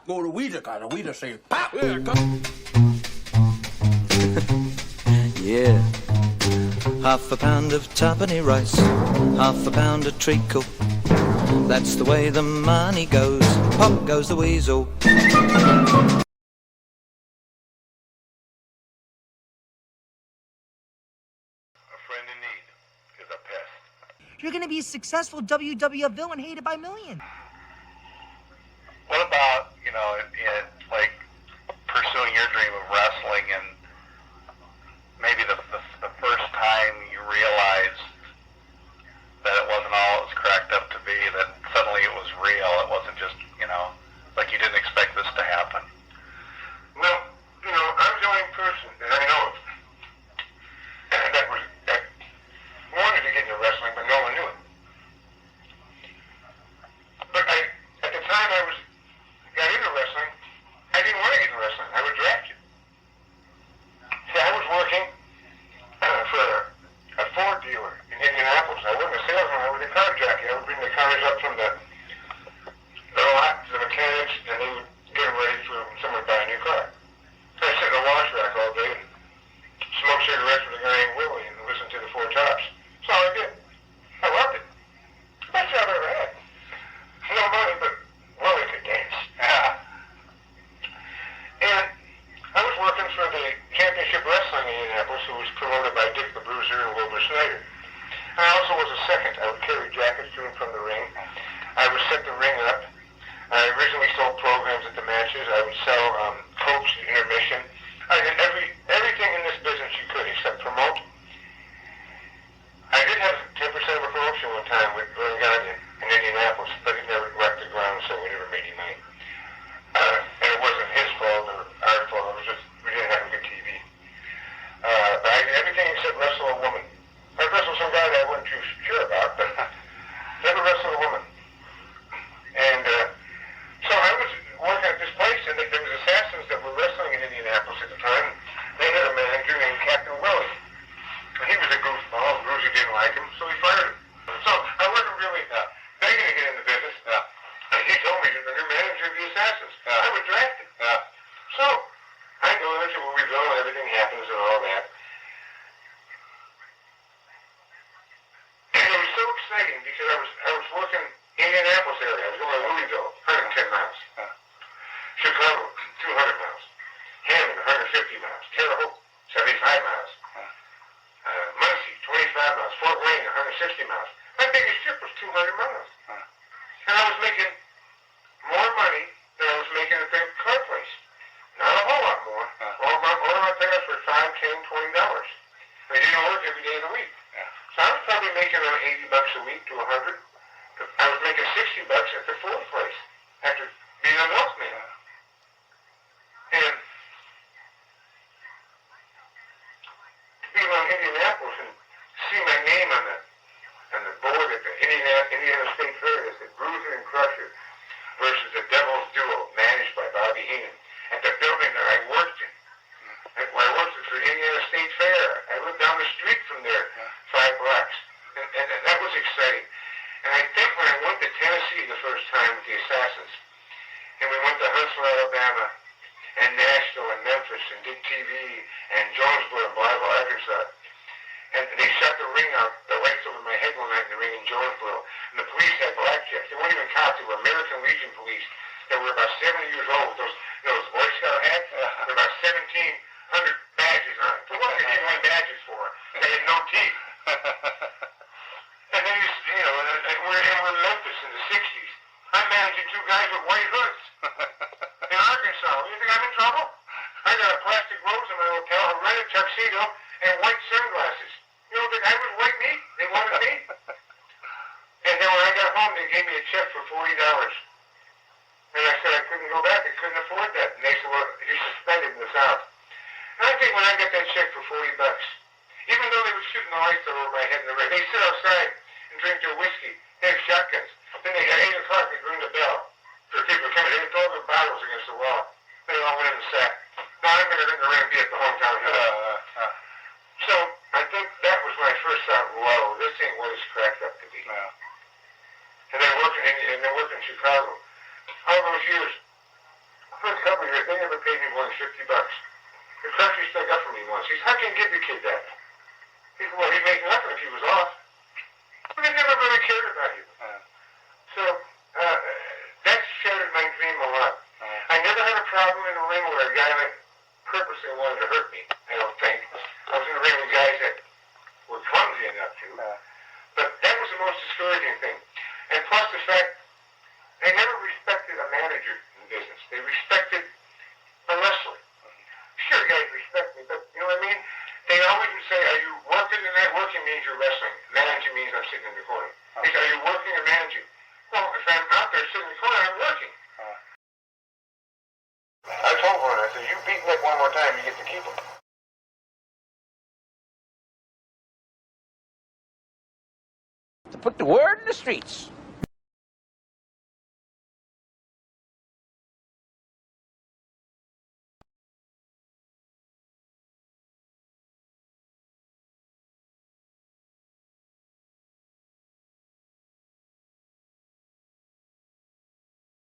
go to Weasel, cause the Weasel say, pop, yeah, come. Yeah. Half a pound of tuppenny rice, half a pound of treacle. That's the way the money goes. Pop goes the weasel. You're going to be a successful WWF villain hated by millions. What about, like pursuing your dream of wrestling and maybe the first time you realized that it wasn't all it was cracked up to be, that suddenly it was real, it wasn't just, like you didn't expect this to happen? Well, I was the only person that I know of that wanted to get into wrestling, but no one knew it. But at the time I got into wrestling, I didn't want to get into wrestling. I was drafted. See, I was working for a Ford dealer in Indianapolis. I wasn't a salesman, I was a car jockey. I would bring the cars up from the lot to the mechanics, and they would get them ready for someone to buy a new car. I sit in a wash rack all day and smoke cigarettes with a guy named Willie and listen to the Four Tops. That's all I did. I loved it. Best job I ever had. No money, but Willie could dance. And I was working for the Championship Wrestling in Indianapolis, who was promoted by Dick the Bruiser and Wilbur Snyder. I also was a second. I would carry jackets to and from the ring. I would set the ring up. I originally sold programs at the matches. I would sell Cokes at intermission. I did everything in this business you could except promote. I did have 10% of a promotion one time with Vern Gagne in Indianapolis, but it never left the ground, so we never made any money. And it wasn't his fault or our fault. It was just we didn't have a good TV. But I did everything except wrestle a woman. I wrestled some guy that I wasn't too sure about, but never wrestled a woman. And so I was working at this place, and there was assassins that were wrestling in Indianapolis at the time. They had a manager named Captain Willie. And he was a goofball. Bruiser didn't like him, so he fired him. So I wasn't really begging to get in the business. He told me you're the new manager of the assassins. I was drafted. So I go into Weasel, and everything happens and all that. And it was so exciting because I was working in Indianapolis area. I was going to Louisville, 110 miles. Chicago, 200 miles. Hammond, 150 miles. Terre Haute, 75 miles. Muncie, 25 miles. Fort Wayne, 160 miles. My biggest trip was 200 miles. And I was making more money than I was making at the car place. Not a whole lot more. All my payers were $5, $10, $20. I didn't work every day of the week. So I was probably making around $80 a week to $100. I was making $60 at the Ford place after being a milkman. And to be around Indianapolis and see my name on the board at the Indiana State Fair as the Bruiser and Crusher versus the Devil's Duo managed by Bobby Heenan at the building that I worked in. I worked for Indiana State Fair. I lived down the street from there, 5 blocks. And that was exciting. And I think when I went to Tennessee the first time with the Assassins, and we went to Huntsville, Alabama, and Nashville, and Memphis, and did TV, and Jonesboro, and Blythe, Arkansas, and they shut the ring out, the lights over my head one night in the ring in Jonesboro, and the police had blackjacks. They weren't even cops, they were American Legion police that were about 70 years old with those Boy Scout hats. There were about 1,700 badges on it. So what did they give me badges for? They had no teeth. And then, and we're in Memphis in the 60s. I'm managing 2 guys with white hoods. In Arkansas, you think I'm in trouble? I got a plastic rose in my hotel, a red tuxedo, and white sunglasses. You don't think I was white meat? They wanted me? And then when I got home, they gave me a check for $40. And I said I couldn't go back. I couldn't afford that. And they said, well, you're suspended in the South. And I think when I got that check for $40, even though they were shooting the lights over my head in the ring, they sit outside and drink their whiskey. They have shotguns. Then they at 8 o'clock, they ring the bell for people coming. They throw their bottles against the wall. They all went in the sack. Now I'm going to ring the ring and be at the hometown hill. So I think that was when I first thought, whoa, this ain't what it's cracked up to be. And then working in Chicago, all those years, couple of years, they never paid me more than $50. The country stuck up for me once. He said, how can you give the kid that? He said, well, he'd make nothing if he was off. But they never really cared about you. So that shattered my dream a lot. I never had a problem in the ring where a guy purposely wanted to hurt me, I don't think. I was in the ring with guys that were clumsy enough to. But that was the most discouraging thing. And plus the fact, they never respected a manager in business. They respected a wrestler. Sure, guys respect me, but you know what I mean? They always would say, are you working tonight? Working means you're wrestling. Managing means I'm sitting in the corner. They say, are you working or managing? Well, if I'm out there sitting in the corner, I'm working. I told one, I said, you beat Nick one more time, you get to keep him. To put the word in the streets.